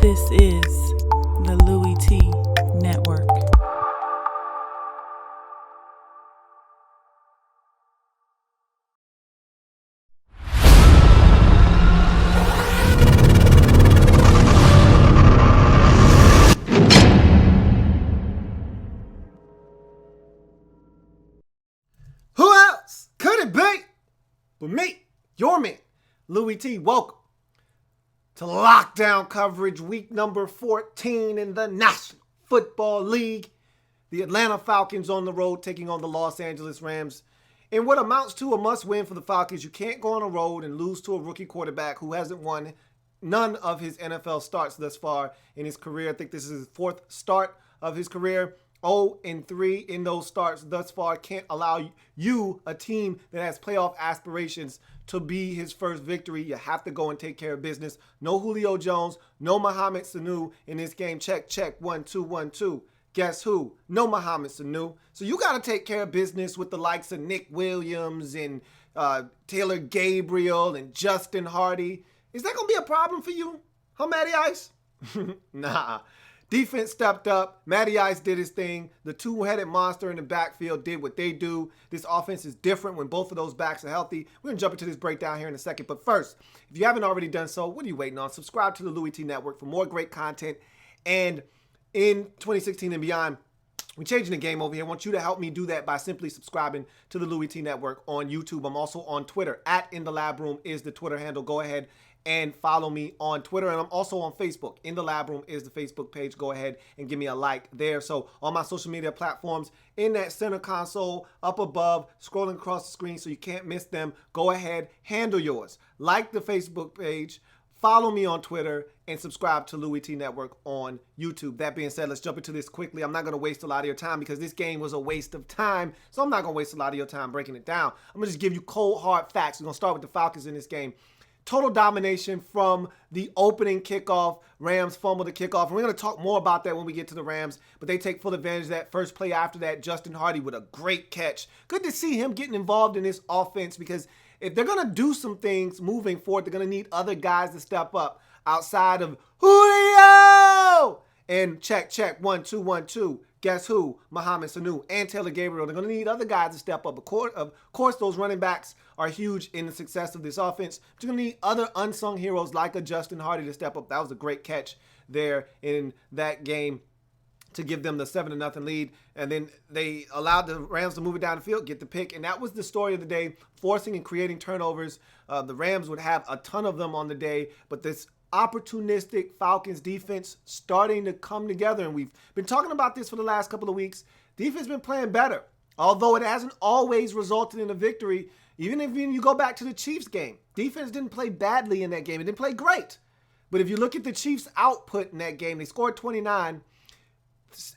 This is the Louie Tee Network. Who else could it be but me, your man, Louie Tee? Welcome to lockdown coverage, week number 14 in the National Football League. The Atlanta Falcons on the road taking on the Los Angeles Rams in what amounts to a must-win for the Falcons. You can't go on a road and lose to a rookie quarterback who hasn't won none of his NFL starts thus far in his career. I think this is his fourth start of his career. 0-3 in those starts thus far. Can't allow you, a team that has playoff aspirations, to be his first victory. You have to go and take care of business. No Julio Jones, no Mohamed Sanu in this game. Check, 1, 2, 1, 2. Guess who? No Mohamed Sanu. So you got to take care of business with the likes of Nick Williams and Taylor Gabriel and Justin Hardy. Is that going to be a problem for you, huh, Matty Ice? Nah. Defense stepped up. Matty Ice did his thing. The two-headed monster in the backfield did what they do. This offense is different when both of those backs are healthy. We're going to jump into this breakdown here in a second. But first, if you haven't already done so, what are you waiting on? Subscribe to the Louie Tee Network for more great content. And in 2016 and beyond, we're changing the game over here. I want you to help me do that by simply subscribing to the Louie Tee Network on YouTube. I'm also on Twitter. @InTheLabRoom is the Twitter handle. Go ahead and follow me on Twitter. And I'm also on Facebook. In the Lab Room is the Facebook page. Go ahead and give me a like there. So all my social media platforms in that center console up above, scrolling across the screen so you can't miss them. Go ahead, handle yours. Like the Facebook page, follow me on Twitter, and subscribe to Louie Tee Network on YouTube. That being said, let's jump into this quickly. I'm not going to waste a lot of your time because this game was a waste of time. So I'm not going to waste a lot of your time breaking it down. I'm going to just give you cold, hard facts. We're going to start with the Falcons in this game. Total domination from the opening kickoff. Rams fumble the kickoff. And we're going to talk more about that when we get to the Rams. But they take full advantage of that. First play after that, Justin Hardy with a great catch. Good to see him getting involved in this offense because if they're going to do some things moving forward, they're going to need other guys to step up outside of Julio. And check, 1, 2, 1, 2. Guess who? Mohamed Sanu and Taylor Gabriel. They're going to need other guys to step up. Of course, those running backs are huge in the success of this offense. But you're going to need other unsung heroes like a Justin Hardy to step up. That was a great catch there in that game to give them the 7-0 lead. And then they allowed the Rams to move it down the field, get the pick. And that was the story of the day, forcing and creating turnovers. The Rams would have a ton of them on the day, but this opportunistic Falcons defense starting to come together. And we've been talking about this for the last couple of weeks. Defense been playing better, although it hasn't always resulted in a victory. Even if you go back to the Chiefs game, defense didn't play badly in that game. It didn't play great. But if you look at the Chiefs' output in that game, they scored 29.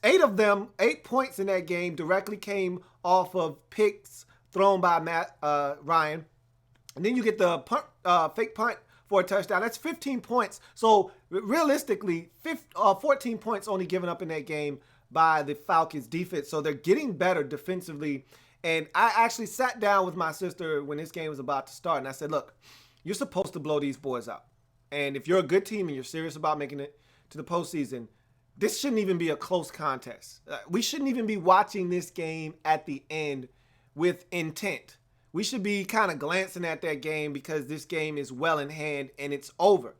8 points in that game directly came off of picks thrown by Matt Ryan. And then you get the fake punt for a touchdown. That's 15 points. So realistically, 14 points only given up in that game by the Falcons defense. So they're getting better defensively. And I actually sat down with my sister when this game was about to start. And I said, look, you're supposed to blow these boys out. And if you're a good team and you're serious about making it to the postseason, this shouldn't even be a close contest. We shouldn't even be watching this game at the end with intent. We should be kind of glancing at that game because this game is well in hand and it's over.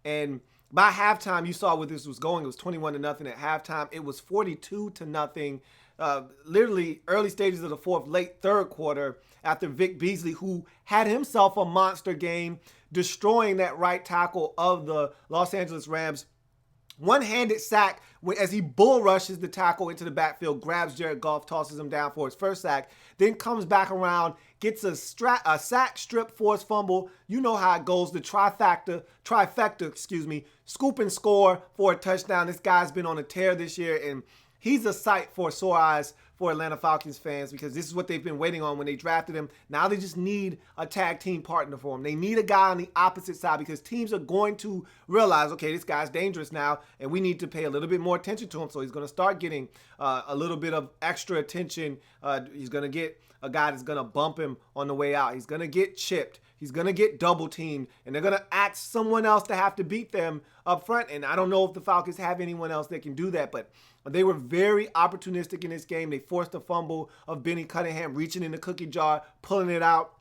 And by halftime, you saw where this was going. It was 21-0 at halftime. It was 42-0. Literally early stages of the fourth, late third quarter after Vic Beasley, who had himself a monster game, destroying that right tackle of the Los Angeles Rams. One-handed sack as he bull rushes the tackle into the backfield, grabs Jared Goff, tosses him down for his first sack, then comes back around, gets a sack, strip, forced fumble. You know how it goes. The trifecta, scoop and score for a touchdown. This guy's been on a tear this year, and he's a sight for sore eyes for Atlanta Falcons fans because this is what they've been waiting on when they drafted him. Now they just need a tag team partner for him. They need a guy on the opposite side because teams are going to realize, okay, this guy's dangerous now, and we need to pay a little bit more attention to him. So he's going to start getting a little bit of extra attention. He's going to get a guy that's going to bump him on the way out. He's going to get chipped. He's going to get double teamed, and they're going to ask someone else to have to beat them up front. And I don't know if the Falcons have anyone else that can do that, but they were very opportunistic in this game. They forced a fumble of Benny Cunningham reaching in the cookie jar, pulling it out.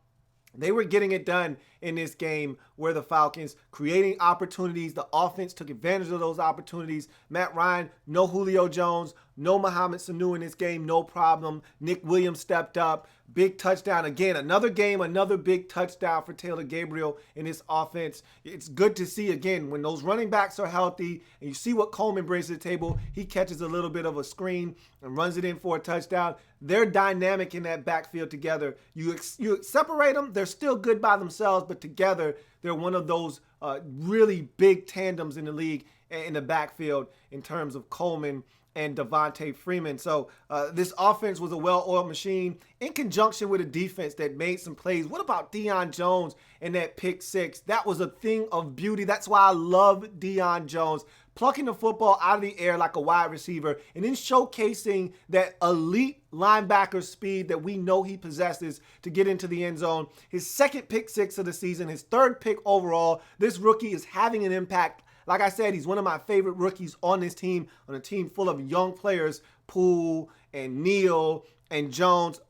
They were getting it done in this game where the Falcons creating opportunities. The offense took advantage of those opportunities. Matt Ryan, no Julio Jones, no Mohamed Sanu in this game, no problem. Nick Williams stepped up. Big touchdown. Again, another game, another big touchdown for Taylor Gabriel in this offense. It's good to see, again, when those running backs are healthy and you see what Coleman brings to the table. He catches a little bit of a screen and runs it in for a touchdown. They're dynamic in that backfield together. You separate them, they're still good by themselves, but together they're one of those really big tandems in the league in the backfield in terms of Coleman and Devontae Freeman. So this offense was a well-oiled machine in conjunction with a defense that made some plays. What about Deion Jones and that pick six? That was a thing of beauty. That's why I love Deion Jones. Plucking the football out of the air like a wide receiver and then showcasing that elite linebacker speed that we know he possesses to get into the end zone. His second pick six of the season, his third pick overall. This rookie is having an impact. Like I said, he's one of my favorite rookies on this team, on a team full of young players, Poole and Neal and Jones,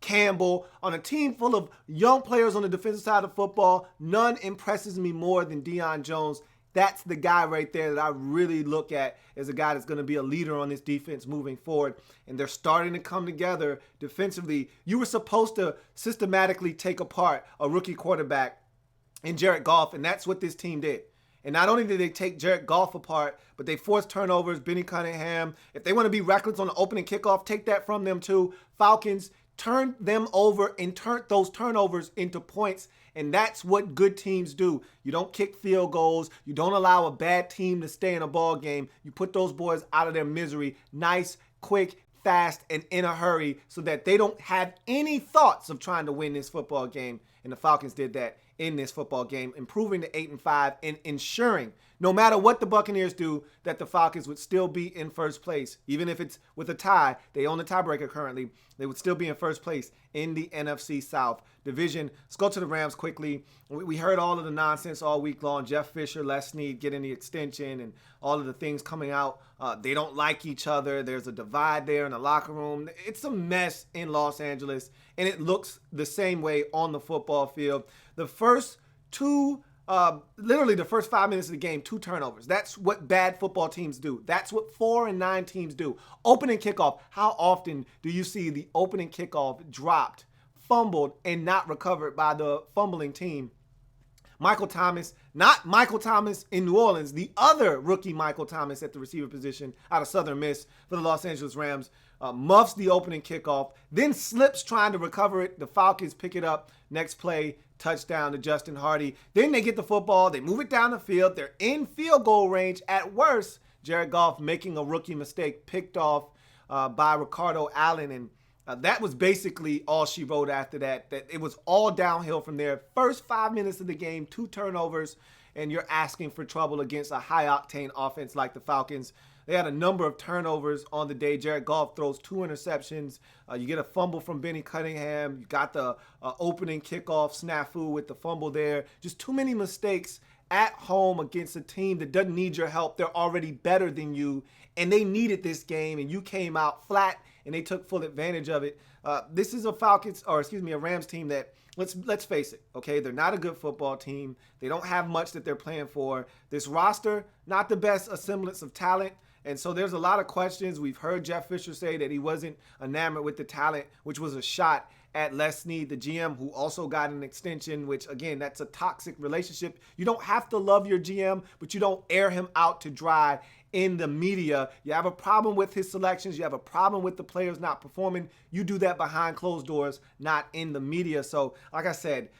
Campbell, on a team full of young players on the defensive side of football. None impresses me more than Deion Jones. That's the guy right there that I really look at as a guy that's going to be a leader on this defense moving forward. And they're starting to come together defensively. You were supposed to systematically take apart a rookie quarterback in Jared Goff, and that's what this team did. And not only did they take Jared Goff apart, but they forced turnovers, Benny Cunningham. If they want to be reckless on the opening kickoff, take that from them too. Falcons turned them over and turned those turnovers into points. And that's what good teams do. You don't kick field goals. You don't allow a bad team to stay in a ball game. You put those boys out of their misery. Nice, quick, fast, and in a hurry so that they don't have any thoughts of trying to win this football game. And the Falcons did that in this football game, improving to 8-5 and ensuring, no matter what the Buccaneers do, that the Falcons would still be in first place. Even if it's with a tie, they own the tiebreaker currently, they would still be in first place in the NFC South division. Let's go to the Rams quickly. We heard all of the nonsense all week long. Jeff Fisher, Les Snead getting the extension and all of the things coming out. They don't like each other. There's a divide there in the locker room. It's a mess in Los Angeles, and it looks the same way on the football field. The first literally the first 5 minutes of the game, 2 turnovers. That's what bad football teams do. That's what 4-9 teams do. Opening kickoff. How often do you see the opening kickoff dropped, fumbled, and not recovered by the fumbling team? Michael Thomas, not Michael Thomas in New Orleans, the other rookie Michael Thomas at the receiver position out of Southern Miss for the Los Angeles Rams, muffs the opening kickoff, then slips trying to recover it. The Falcons pick it up. Next play, touchdown to Justin Hardy. Then they get the football. They move it down the field. They're in field goal range at worst. Jared Goff making a rookie mistake, picked off by Ricardo Allen, and that was basically all she wrote after that. That it was all downhill from there. First 5 minutes of the game, 2 turnovers, and you're asking for trouble against a high-octane offense like the Falcons. They had a number of turnovers on the day. Jared Goff throws 2 interceptions. You get a fumble from Benny Cunningham. You got the opening kickoff snafu with the fumble there. Just too many mistakes at home against a team that doesn't need your help. They're already better than you, and they needed this game, and you came out flat, and they took full advantage of it. This is a Rams team that, let's face it, okay? They're not a good football team. They don't have much that they're playing for. This roster, not the best semblance of talent. And so there's a lot of questions. We've heard Jeff Fisher say that he wasn't enamored with the talent, which was a shot at Les Snead, the GM, who also got an extension, which, again, that's a toxic relationship. You don't have to love your GM, but you don't air him out to dry in the media. You have a problem with his selections. You have a problem with the players not performing. You do that behind closed doors, not in the media. So, like I said,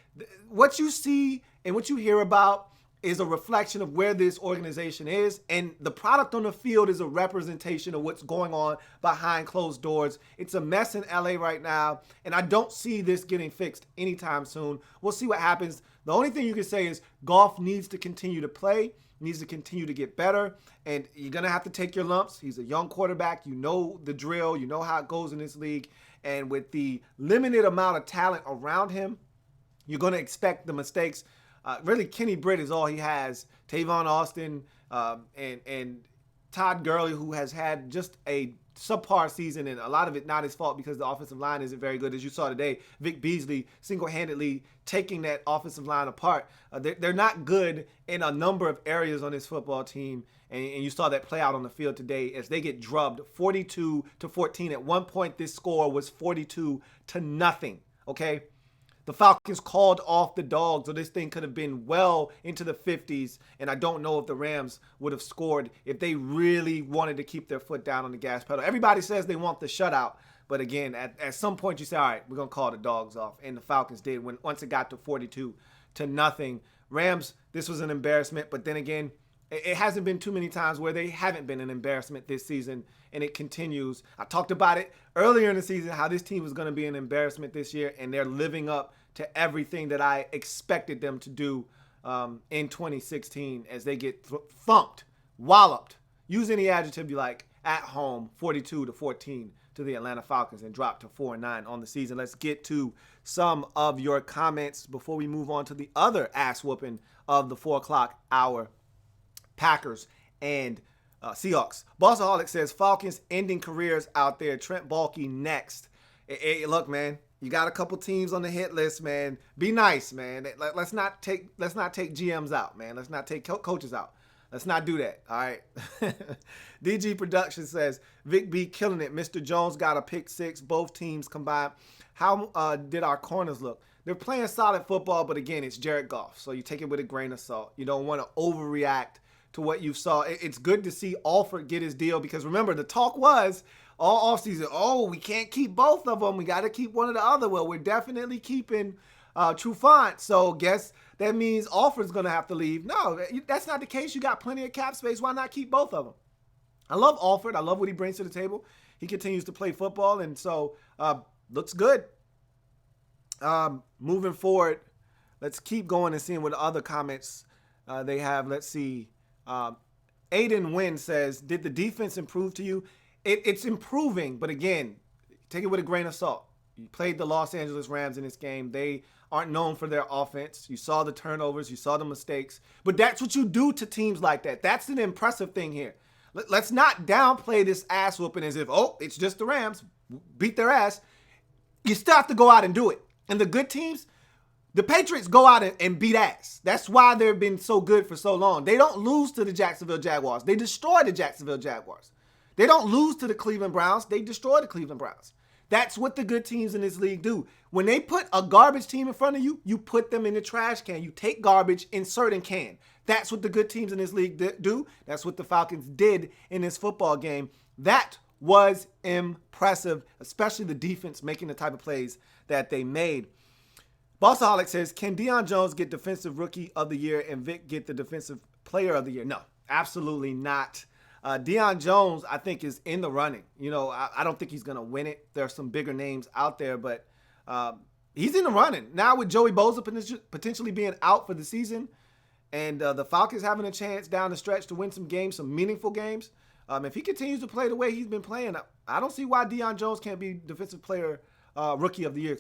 what you see and what you hear about is a reflection of where this organization is, and the product on the field is a representation of what's going on behind closed doors. It's a mess in L.A. right now, and I don't see this getting fixed anytime soon. We'll see what happens. The only thing you can say is Goff needs to continue to play, needs to continue to get better, and you're going to have to take your lumps. He's a young quarterback. You know the drill. You know how it goes in this league, and with the limited amount of talent around him, You're going to expect the mistakes. Really, Kenny Britt is all he has. Tavon Austin and Todd Gurley, who has had just a subpar season, and a lot of it not his fault because the offensive line isn't very good. As you saw today, Vic Beasley single-handedly taking that offensive line apart. They're not good in a number of areas on this football team, and you saw that play out on the field today as they get drubbed 42-14. At one point, this score was 42-0. Okay? The Falcons called off the dogs, so this thing could have been well into the 50s, and I don't know if the Rams would have scored if they really wanted to keep their foot down on the gas pedal. Everybody says they want the shutout, but again, at some point you say, all right, we're going to call the dogs off, and the Falcons did once it got to 42-0. Rams, this was an embarrassment, but then again, it hasn't been too many times where they haven't been an embarrassment this season, and it continues. I talked about it earlier in the season, how this team was going to be an embarrassment this year, and they're living up to everything that I expected them to do in 2016 as they get thumped, walloped, use any adjective you like, at home, 42-14 to the Atlanta Falcons and drop to 4-9 on the season. Let's get to some of your comments before we move on to the other ass whooping of the 4 o'clock hour. Packers and Seahawks. Bossaholic says Falcons ending careers out there. Trent Baalke next. Hey, look, man, you got a couple teams on the hit list, man. Be nice, man. Let's not take GMs out, man. Let's not take coaches out. Let's not do that. All right. DG Production says Vic B killing it. Mr. Jones got a pick 6. Both teams combined. How did our corners look? They're playing solid football, but again, it's Jared Goff, so you take it with a grain of salt. You don't want to overreact to what you saw. It's good to see Alford get his deal because remember, the talk was all offseason, we can't keep both of them. We got to keep one or the other. Well, we're definitely keeping Trufant. So guess that means Alford's going to have to leave. No, that's not the case. You got plenty of cap space. Why not keep both of them? I love Alford. I love what he brings to the table. He continues to play football, and so looks good. Moving forward, let's keep going and seeing what other comments they have. Let's see. Aiden Wynn says, did the defense improve to you? It's improving, but again, take it with a grain of salt. You played the Los Angeles Rams in this game. They aren't known for their offense. You saw the turnovers. You saw the mistakes. But that's what you do to teams like that. That's an impressive thing here. Let's not downplay this ass whooping as if, it's just the Rams. Beat their ass. You still have to go out and do it. And the good teams, the Patriots go out and beat ass. That's why they've been so good for so long. They don't lose to the Jacksonville Jaguars. They destroy the Jacksonville Jaguars. They don't lose to the Cleveland Browns. They destroy the Cleveland Browns. That's what the good teams in this league do. When they put a garbage team in front of you, you put them in the trash can. You take garbage, insert in can. That's what the good teams in this league do. That's what the Falcons did in this football game. That was impressive, especially the defense making the type of plays that they made. Bossaholic says, can Deion Jones get Defensive Rookie of the Year and Vic get the Defensive Player of the Year? No, absolutely not. Deion Jones, I think, is in the running. I don't think he's going to win it. There are some bigger names out there, but he's in the running. Now with Joey Bosa potentially being out for the season and the Falcons having a chance down the stretch to win some games, some meaningful games, if he continues to play the way he's been playing, I don't see why Deion Jones can't be Defensive Player Rookie of the Year,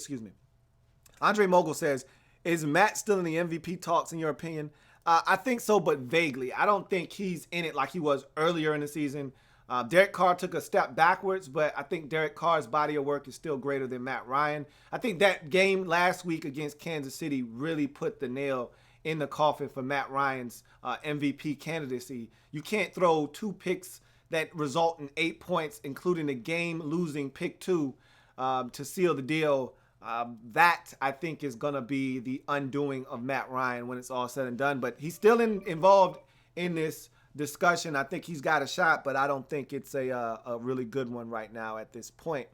Andre Mogul says, is Matt still in the MVP talks in your opinion? I think so, but vaguely. I don't think he's in it like he was earlier in the season. Derek Carr took a step backwards, but I think Derek Carr's body of work is still greater than Matt Ryan. I think that game last week against Kansas City really put the nail in the coffin for Matt Ryan's MVP candidacy. You can't throw 2 picks that result in 8 points, including the game-losing pick 2 to seal the deal. That, I think, is going to be the undoing of Matt Ryan when it's all said and done. But he's still involved in this discussion. I think he's got a shot, but I don't think it's a really good one right now at this point.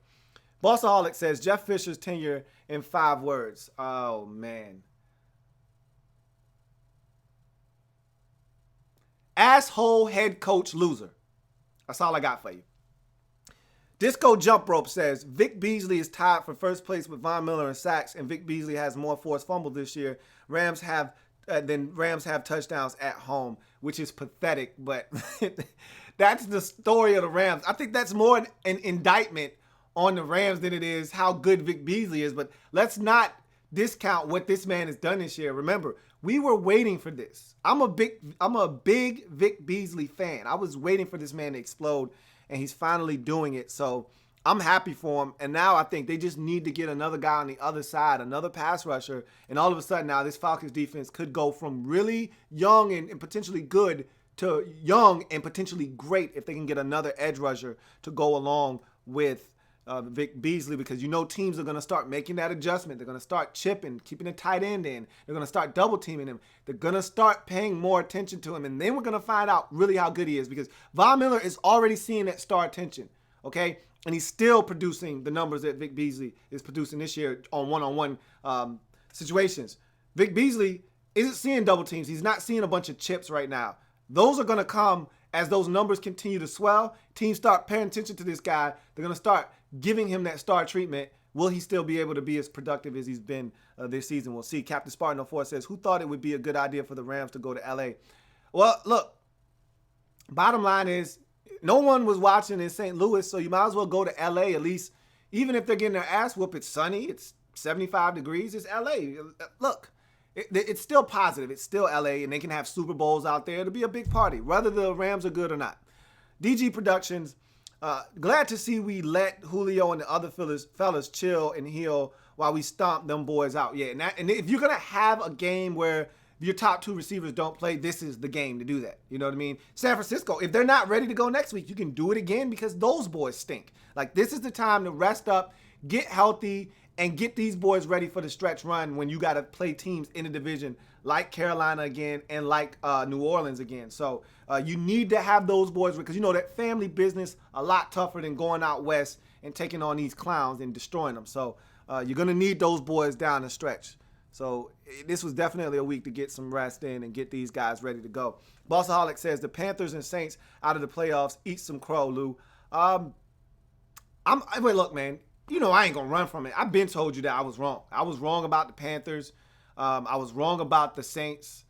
Bossaholic says, Jeff Fisher's tenure in 5 words. Oh, man. Asshole head coach loser. That's all I got for you. Disco Jump Rope says, Vic Beasley is tied for first place with Von Miller in sacks, and Vic Beasley has more forced fumbles this year. Rams have touchdowns at home, which is pathetic, but that's the story of the Rams. I think that's more an indictment on the Rams than it is how good Vic Beasley is, but let's not discount what this man has done this year. Remember, we were waiting for this. I'm a big Vic Beasley fan. I was waiting for this man to explode, and he's finally doing it. So I'm happy for him. And now I think they just need to get another guy on the other side, another pass rusher. And all of a sudden now this Falcons defense could go from really young and potentially good to young and potentially great if they can get another edge rusher to go along with Vic Beasley, because teams are going to start making that adjustment. They're going to start chipping, keeping a tight end in. They're going to start double teaming him. They're going to start paying more attention to him. And then we're going to find out really how good he is, because Von Miller is already seeing that star attention. Okay? And he's still producing the numbers that Vic Beasley is producing this year on one-on-one situations. Vic Beasley isn't seeing double teams. He's not seeing a bunch of chips right now. Those are going to come as those numbers continue to swell. Teams start paying attention to this guy. They're going to start giving him that star treatment. Will he still be able to be as productive as he's been this season? We'll see. Captain Spartan 04 says, who thought it would be a good idea for the Rams to go to L.A.? Well, look, bottom line is no one was watching in St. Louis, so you might as well go to L.A. at least. Even if they're getting their ass whooped, it's sunny, it's 75 degrees, it's L.A. Look, it's still positive. It's still L.A., and they can have Super Bowls out there. It'll be a big party, whether the Rams are good or not. DG Productions, glad to see we let Julio and the other fellas chill and heal while we stomp them boys out. Yeah, and if you're going to have a game where your top two receivers don't play, this is the game to do that. You know what I mean? San Francisco, if they're not ready to go next week, you can do it again because those boys stink. Like, this is the time to rest up, get healthy, and get these boys ready for the stretch run when you got to play teams in the division like Carolina again and like New Orleans again. So you need to have those boys, because that family business a lot tougher than going out west and taking on these clowns and destroying them. So you're going to need those boys down the stretch. So this was definitely a week to get some rest in and get these guys ready to go. Bossaholic says the Panthers and Saints out of the playoffs. Eat some crow, Lou. Wait, look, man. I ain't going to run from it. I've been told you that I was wrong. I was wrong about the Panthers. I was wrong about the Saints.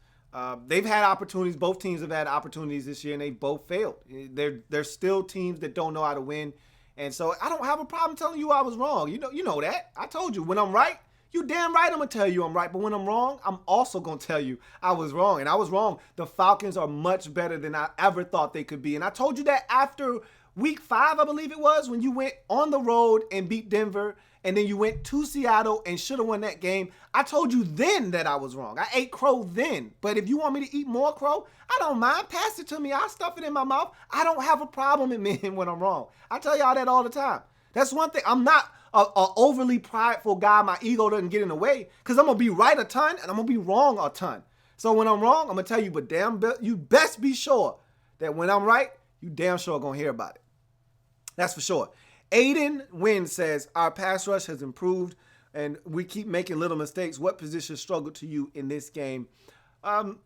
They've had opportunities. Both teams have had opportunities this year, and they both failed. They're still teams that don't know how to win. And so I don't have a problem telling you I was wrong. You know that. I told you when I'm right, you damn right I'm going to tell you I'm right. But when I'm wrong, I'm also going to tell you I was wrong. And I was wrong. The Falcons are much better than I ever thought they could be. And I told you that after Week 5, I believe it was, when you went on the road and beat Denver, and then you went to Seattle and should have won that game. I told you then that I was wrong. I ate crow then. But if you want me to eat more crow, I don't mind. Pass it to me. I'll stuff it in my mouth. I don't have a problem admitting when I'm wrong. I tell y'all that all the time. That's one thing. I'm not a overly prideful guy. My ego doesn't get in the way, because I'm going to be right a ton and I'm going to be wrong a ton. So when I'm wrong, I'm going to tell you, but you best be sure that when I'm right, you damn sure going to hear about it. That's for sure. Aiden Wynn says, our pass rush has improved and we keep making little mistakes. What position struggled to you in this game? You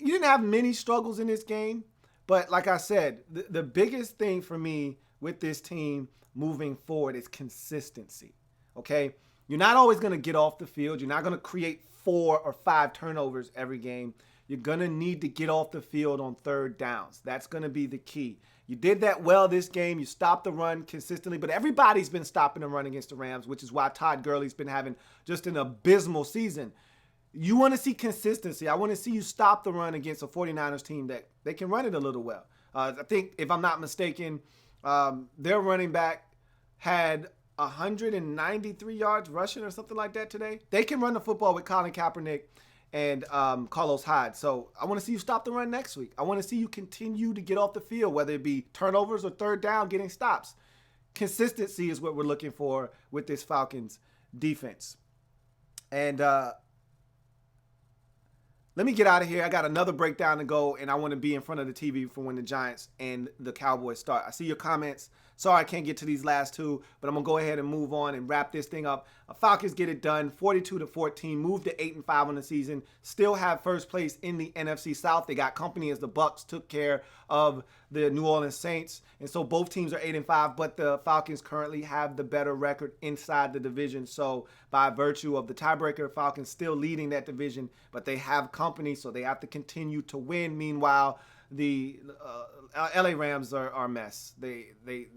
didn't have many struggles in this game, but like I said, the biggest thing for me with this team moving forward is consistency, okay? You're not always going to get off the field. You're not going to create 4 or 5 turnovers every game. You're going to need to get off the field on third downs. That's going to be the key. You did that well this game. You stopped the run consistently, but everybody's been stopping the run against the Rams, which is why Todd Gurley's been having just an abysmal season. You want to see consistency. I want to see you stop the run against a 49ers team that they can run it a little well. I think, if I'm not mistaken, their running back had 193 yards rushing or something like that today. They can run the football with Colin Kaepernick and Carlos Hyde. So I want to see you stop the run next week. I want to see you continue to get off the field, whether it be turnovers or third down, getting stops. Consistency is what we're looking for with this Falcons defense. And let me get out of here. I got another breakdown to go, and I want to be in front of the TV for when the Giants and the Cowboys start. I see your comments. Sorry I can't get to these last two, but I'm going to go ahead and move on and wrap this thing up. Falcons get it done, 42-14, moved to 8-5 on the season, still have first place in the NFC South. They got company as the Bucks took care of the New Orleans Saints, and so both teams are 8-5, but the Falcons currently have the better record inside the division. So by virtue of the tiebreaker, Falcons still leading that division, but they have company, so they have to continue to win. Meanwhile, the L.A. Rams are a mess. They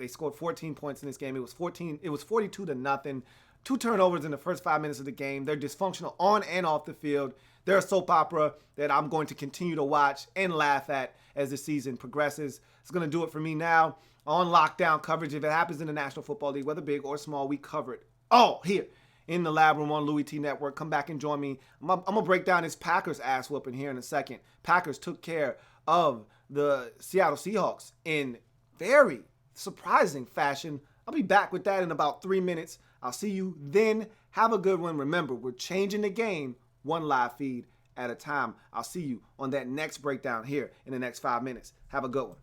scored 14 points in this game. It was 42-0. 2 turnovers in the first 5 minutes of the game. They're dysfunctional on and off the field. They're a soap opera that I'm going to continue to watch and laugh at as the season progresses. It's going to do it for me now on lockdown coverage. If it happens in the National Football League, whether big or small, we cover it all here in the Lab Room on Louie Tee Network. Come back and join me. I'm going to break down this Packers ass whooping here in a second. Packers took care of the Seattle Seahawks in very surprising fashion. I'll be back with that in about 3 minutes. I'll see you then. Have a good one. Remember, we're changing the game one live feed at a time. I'll see you on that next breakdown here in the next 5 minutes. Have a good one.